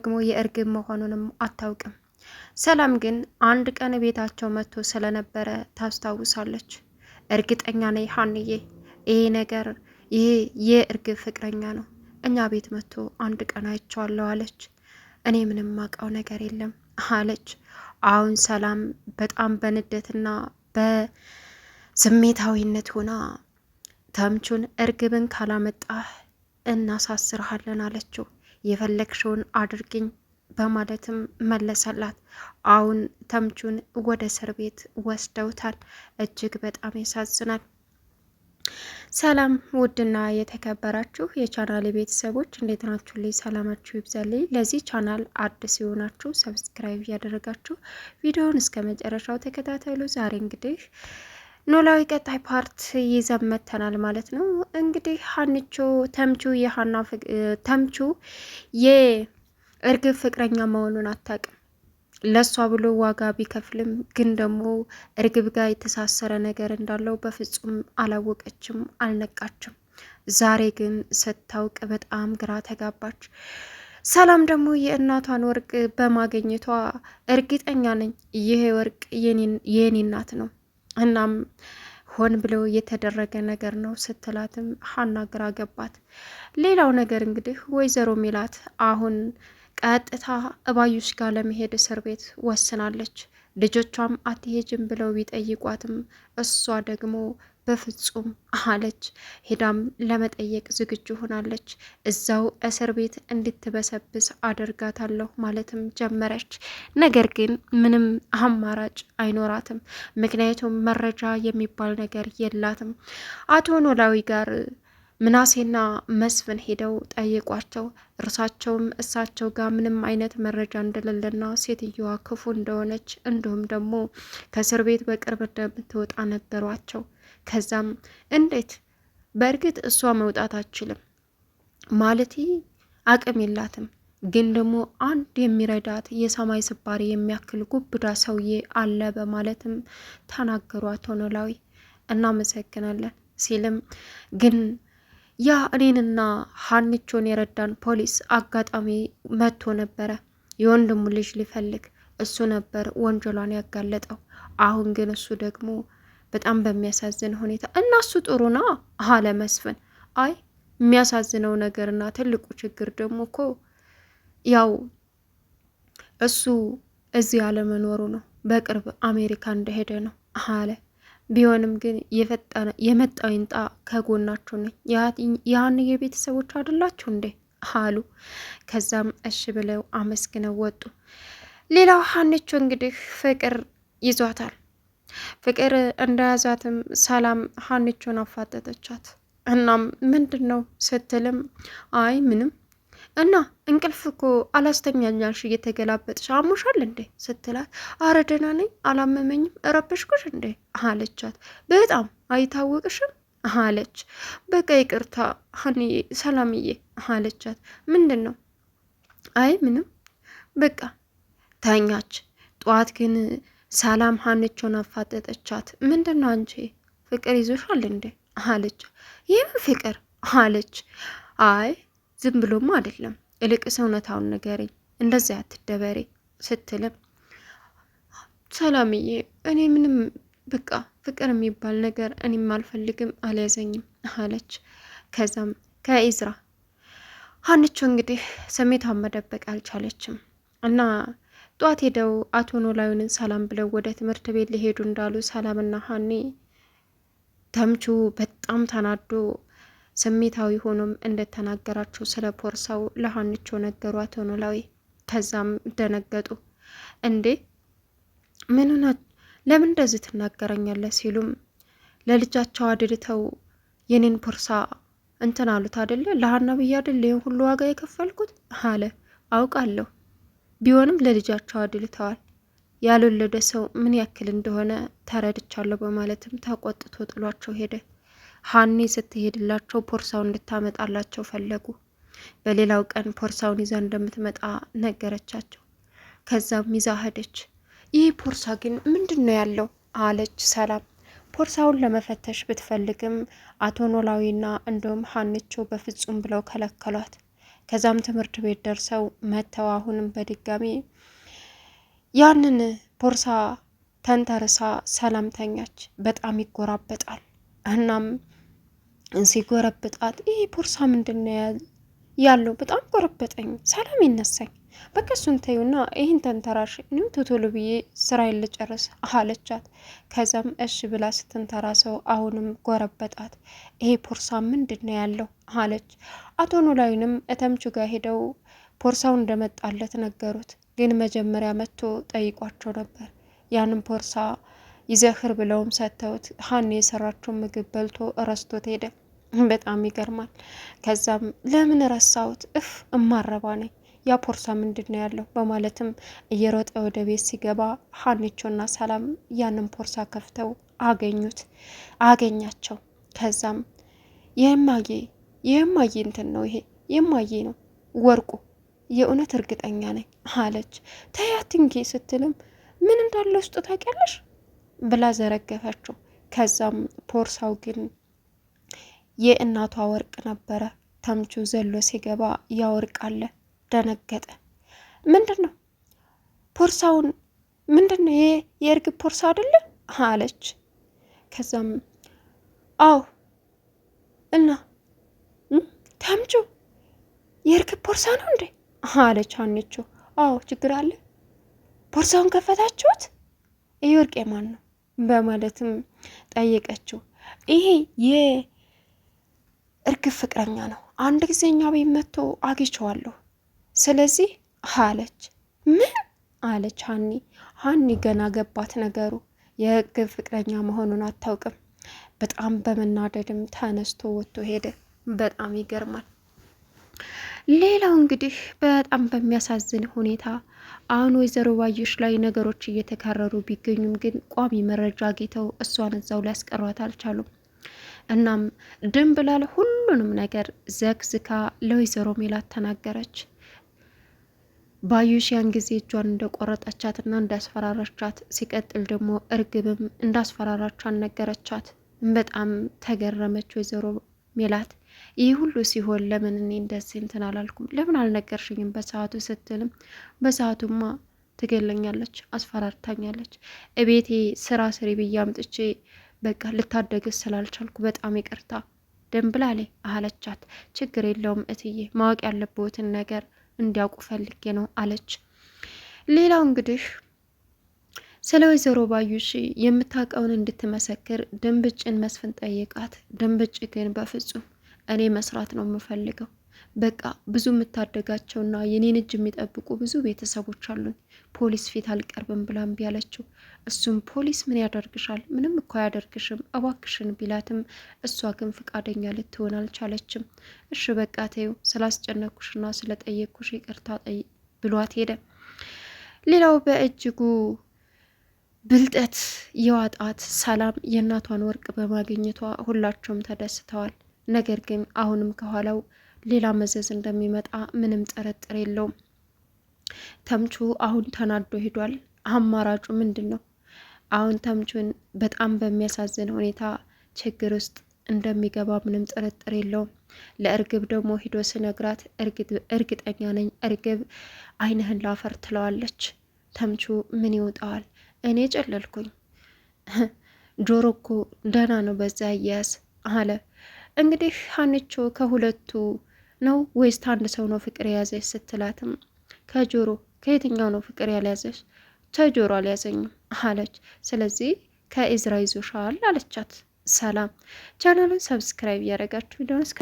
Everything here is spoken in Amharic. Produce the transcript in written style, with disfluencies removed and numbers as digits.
ደግሞ የእርግብ መሆኑንም አታውቅም። ሰላም ግን አንድ ቀን ቤታቸው መጥቶ ስለነበረ ታስታውሳለች። እርግጠኛ ነኝ ሀንዬ ይሄ ነገር ይሄ የእርግብ ፍቅረኛ ነው፣ እኛ ቤት መጥቶ አንድ ቀን አይቼዋለሁ አለች። እኔ ምንም ማውቀው ነገር የለም አለች። አሁን ሰላም በጣም በንደትና በስሜታዊነት ሆና ተምቹን እርግብን ካላመጣህ እናሳስርሃለን አለችው። የፈለግሽውን አድርግኝ በማለትም መለሰላት። አሁን ተምቹን ወደ እስር ቤት ወስደውታል። እጅግ በጣም ያሳዝናል። ሰላም ውድና የተከበራችሁ የቻናል ቤተሰቦች እንዴት ናችሁ? ልይ ሰላማችሁ ይብዛልኝ። ለዚህ ቻናል አዲስ የሆናችሁ ሰብስክራይብ እያደረጋችሁ ቪዲዮውን እስከ መጨረሻው ተከታተሉ። ዛሬ እንግዲህ ኖላዊ ቀጣይ ፓርት ይዘን መጥተናል ማለት ነው። እንግዲህ ሀንቾ ተምቹ የእርግብ ፍቅረኛ መሆኑን አታውቅም። ለሷ ብሎ ዋጋ ቢከፍልም ግን ደግሞ እርግብ ጋር የተሳሰረ ነገር እንዳለው በፍጹም አላወቀችም፣ አልነቃችም። ዛሬ ግን ስታውቅ በጣም ግራ ተጋባች። ሰላም ደግሞ የእናቷን ወርቅ በማግኘቷ እርግጠኛ ነኝ ይሄ ወርቅ የኔ እናት ነው፣ እናም ሆን ብሎ የተደረገ ነገር ነው ስትላትም ሀና ግራ ገባት። ሌላው ነገር እንግዲህ ወይዘሮ ሜላት አሁን ቀጥታ እባዩሽ ጋር ለመሄድ እስር ቤት ወስናለች። ልጆቿም አትሄጅም ብለው ቢጠይቋትም እሷ ደግሞ በፍጹም አለች። ሄዳም ለመጠየቅ ዝግጁ ሆናለች። እዛው እስር ቤት እንድትበሰብስ አደርጋታለሁ ማለትም ጀመረች። ነገር ግን ምንም አማራጭ አይኖራትም። ምክንያቱም መረጃ የሚባል ነገር የላትም። አቶ ኖላዊ ጋር ምናሴና መስፍን ሄደው ጠይቋቸው እርሳቸውም እሳቸው ጋር ምንም አይነት መረጃ እንደሌለና ሴትየዋ ክፉ እንደሆነች እንዲሁም ደግሞ ከእስር ቤት በቅርብ እንደምትወጣ ነገሯቸው። ከዛም እንዴት በእርግጥ እሷ መውጣት አትችልም ማለቴ አቅም የላትም፣ ግን ደግሞ አንድ የሚረዳት የሰማይ ስባሪ የሚያክል ጉብዳ ሰውዬ አለ በማለትም ተናገሩ አቶ ኖላዊ። እናመሰግናለን ሲልም ግን ያ እኔንና ሀንቾን የረዳን ፖሊስ አጋጣሚ መጥቶ ነበረ የወንድሙ ልጅ ሊፈልግ፣ እሱ ነበር ወንጀሏን ያጋለጠው። አሁን ግን እሱ ደግሞ በጣም በሚያሳዝን ሁኔታ እና እሱ ጥሩ ና አለ መስፍን። አይ የሚያሳዝነው ነገርና ትልቁ ችግር ደግሞ እኮ ያው እሱ እዚህ አለመኖሩ ነው፣ በቅርብ አሜሪካ እንደሄደ ነው አለ። ቢሆንም ግን የመጣው ይንጣ ከጎናችሁ ነኝ፣ ያህንዬ ቤተሰቦች አይደላችሁ እንዴ አሉ። ከዛም እሺ ብለው አመስግነው ወጡ። ሌላው ሀንቾ እንግዲህ ፍቅር ይዟታል። ፍቅር እንደያዛትም ሰላም ሀንቾን አፋጠጠቻት። እናም ምንድን ነው ስትልም አይ ምንም እና እንቅልፍ እኮ አላስተኛኛልሽ እየተገላበጥሽ አሞሻል እንዴ ስትላት አረ ደህና ነኝ አላመመኝም ረበሽኩሽ እንዴ አለቻት። በጣም አይታወቅሽም አለች። በቃ ይቅርታ ሀንዬ ሰላምዬ አለቻት። ምንድን ነው? አይ ምንም በቃ ተኛች። ጠዋት ግን ሰላም ሀንቾን አፋጠጠቻት። ምንድን ነው አንቺ ፍቅር ይዞሻል እንዴ አለች። ይህም ፍቅር አለች። አይ ዝም ብሎም አይደለም፣ እልቅስ እውነታውን ንገሪኝ፣ እንደዚያ አትደበሬ ስትልም ሰላምዬ እኔ ምንም በቃ ፍቅር የሚባል ነገር እኔም አልፈልግም አልያዘኝም አለች። ከዛም ከኢዝራ ሀንቾ እንግዲህ ስሜቷን መደበቅ አልቻለችም እና ጧት ሄደው አቶ ኖላዊንን ሰላም ብለው ወደ ትምህርት ቤት ሊሄዱ እንዳሉ ሰላምና ሀኒ ተምቹ በጣም ተናዶ ስሜታዊ ሆኖም እንደተናገራቸው ስለ ፖርሳው ለሀንቾ ነገሩ አቶ ኖላዊ። ከዛም ደነገጡ። እንዴ ምንና ለምን እንደዚህ ትናገረኛለህ ሲሉም ለልጃቸው አድልተው የኔን ፖርሳ እንትን አሉት አደለ፣ ለሀና ብዬ አደለ ይህን ሁሉ ዋጋ የከፈልኩት አለ። አውቃለሁ፣ ቢሆንም ለልጃቸው አድልተዋል፣ ያልወለደ ሰው ምን ያክል እንደሆነ ተረድቻለሁ በማለትም ተቆጥቶ ጥሏቸው ሄደ። ሀኒ ስትሄድላቸው ፖርሳውን እንድታመጣላቸው ፈለጉ። በሌላው ቀን ፖርሳውን ይዛ እንደምትመጣ ነገረቻቸው። ከዛም ይዛ ሄደች። ይህ ፖርሳ ግን ምንድን ነው ያለው አለች ሰላም። ፖርሳውን ለመፈተሽ ብትፈልግም አቶ ኖላዊና እንዲሁም ሀንቾ በፍጹም ብለው ከለከሏት። ከዛም ትምህርት ቤት ደርሰው መተው አሁንም በድጋሚ ያንን ቦርሳ ተንተርሳ ሰላም ተኛች። በጣም ይጎራበጣል። እናም ሲጎረብጣት ይህ ቦርሳ ምንድን ነው ያለው? በጣም ጎረበጠኝ፣ ሰላም ይነሳኝ፣ በቃ እሱን ተይውና ይህን ተንተራሽ፣ እኔም ቶቶሎ ብዬ ስራዬን ልጨርስ አለቻት። ከዛም እሺ ብላ ስትንተራሰው አሁንም ጎረበጣት። ይሄ ቦርሳ ምንድን ነው ያለው አለች። አቶ ኖላዊንም እተምቹ ጋር ሄደው ቦርሳው እንደመጣለት ነገሩት። ግን መጀመሪያ መጥቶ ጠይቋቸው ነበር። ያንን ቦርሳ ይዘህር ብለውም ሰጥተውት ሀኔ የሰራችውን ምግብ በልቶ ረስቶት ሄደ። በጣም ይገርማል። ከዛም ለምን ረሳሁት እማረባ ነኝ ያ ቦርሳ ምንድን ነው ያለው በማለትም እየሮጠ ወደ ቤት ሲገባ ሀኒቾና ሰላም ያንን ቦርሳ ከፍተው አገኛቸው። ከዛም የማዬ እንትን ነው ይሄ የማዬ ነው ወርቁ የእውነት እርግጠኛ ነኝ አለች። ተያትንጌ ስትልም ምን እንዳለ ውስጡ ታውቂያለሽ ብላ ዘረገፈችው። ከዛም ቦርሳው ግን የእናቷ ወርቅ ነበረ። ተምቹ ዘሎ ሲገባ ያ ወርቅ አለ። ደነገጠ። ምንድን ነው ቦርሳውን? ምንድን ነው የእርግብ ቦርሳ አይደለ አለች። ከዛም አዎ እና ተምቹ የእርግብ ቦርሳ ነው እንዴ አለች ሀኒቾ። አዎ ችግር አለ? ቦርሳውን ከፈታችሁት? ይህ ወርቅ የማን ነው በማለትም ጠየቀችው። ይሄ የእርግብ ፍቅረኛ ነው። አንድ ጊዜ እኛ ቤት መጥቶ አግኝቼዋለሁ። ስለዚህ አለች። ምን አለች ሀኒ ገና ገባት ነገሩ። የእርግብ ፍቅረኛ መሆኑን አታውቅም። በጣም በመናደድም ተነስቶ ወጥቶ ሄደ። በጣም ይገርማል። ሌላው እንግዲህ በጣም በሚያሳዝን ሁኔታ አሁን ወይዘሮ ባዩሽ ላይ ነገሮች እየተካረሩ ቢገኙም ግን ቋሚ መረጃ አግኝተው እሷን እዛው ሊያስቀሯት አልቻሉም። እናም ድንብላል ሁሉንም ነገር ዘግዝካ ለወይዘሮ ሜላት ተናገረች። ባዩሽ ያን ጊዜ እጇን እንደቆረጠቻትና እንዳስፈራራቻት፣ ሲቀጥል ደግሞ እርግብም እንዳስፈራራቻት ነገረቻት። በጣም ተገረመች ወይዘሮ ሜላት። ይህ ሁሉ ሲሆን ለምን እኔ እንደዚህ እንትን አላልኩም? ለምን አልነገርሽኝም በሰዓቱ ስትልም፣ በሰዓቱማ ትገለኛለች፣ አስፈራርታኛለች። እቤቴ ስራ ስሪ ብዬ አምጥቼ በቃ ልታደግስ ስላልቻልኩ በጣም ይቅርታ ደንብላሌ አለቻት። ችግር የለውም እትዬ፣ ማወቅ ያለብዎትን ነገር እንዲያውቁ ፈልጌ ነው አለች። ሌላው እንግዲህ ስለ ወይዘሮ ባዩሽ የምታውቀውን እንድትመሰክር ድንብጭን መስፍን ጠይቃት። ድንብጭ ግን በፍጹም እኔ መስራት ነው የምፈልገው፣ በቃ ብዙ የምታደጋቸውና የኔን እጅ የሚጠብቁ ብዙ ቤተሰቦች አሉኝ፣ ፖሊስ ፊት አልቀርብም ብላ እምቢ አለችው። እሱም ፖሊስ ምን ያደርግሻል? ምንም እኮ አያደርግሽም እባክሽን ቢላትም እሷ ግን ፍቃደኛ ልትሆን አልቻለችም። እሺ በቃ ተይው፣ ስላስጨነኩሽና ስለጠየቅኩሽ ይቅርታ ብሏት ሄደ። ሌላው በእጅጉ ብልጠት የዋጣት ሰላም የእናቷን ወርቅ በማግኘቷ ሁላቸውም ተደስተዋል። ነገር ግን አሁንም ከኋላው ሌላ መዘዝ እንደሚመጣ ምንም ጥርጥር የለውም። ተምቹ አሁን ተናዶ ሄዷል። አማራጩ ምንድን ነው? አሁን ተምቹን በጣም በሚያሳዝን ሁኔታ ችግር ውስጥ እንደሚገባ ምንም ጥርጥር የለውም። ለእርግብ ደግሞ ሂዶ ስነግራት እርግጠኛ ነኝ እርግብ ዓይንህን ላፈር ትለዋለች። ተምቹ ምን ይውጠዋል? እኔ ጨለልኩኝ፣ ጆሮ እኮ ደህና ነው በዛ አያያዝ አለ። እንግዲህ ሀኒቾ ከሁለቱ ነው ወይስ አንድ ሰው ነው ፍቅር የያዘች ስትላትም ከጆሮ ከየትኛው ነው ፍቅር ያልያዘች? ከጆሮ አልያዘኝም አለች። ስለዚህ ከኢዝራ ይዞሻል አለቻት። ሰላም ቻናሉን ሰብስክራይብ እያደረጋችሁ ቪዲዮን እስከ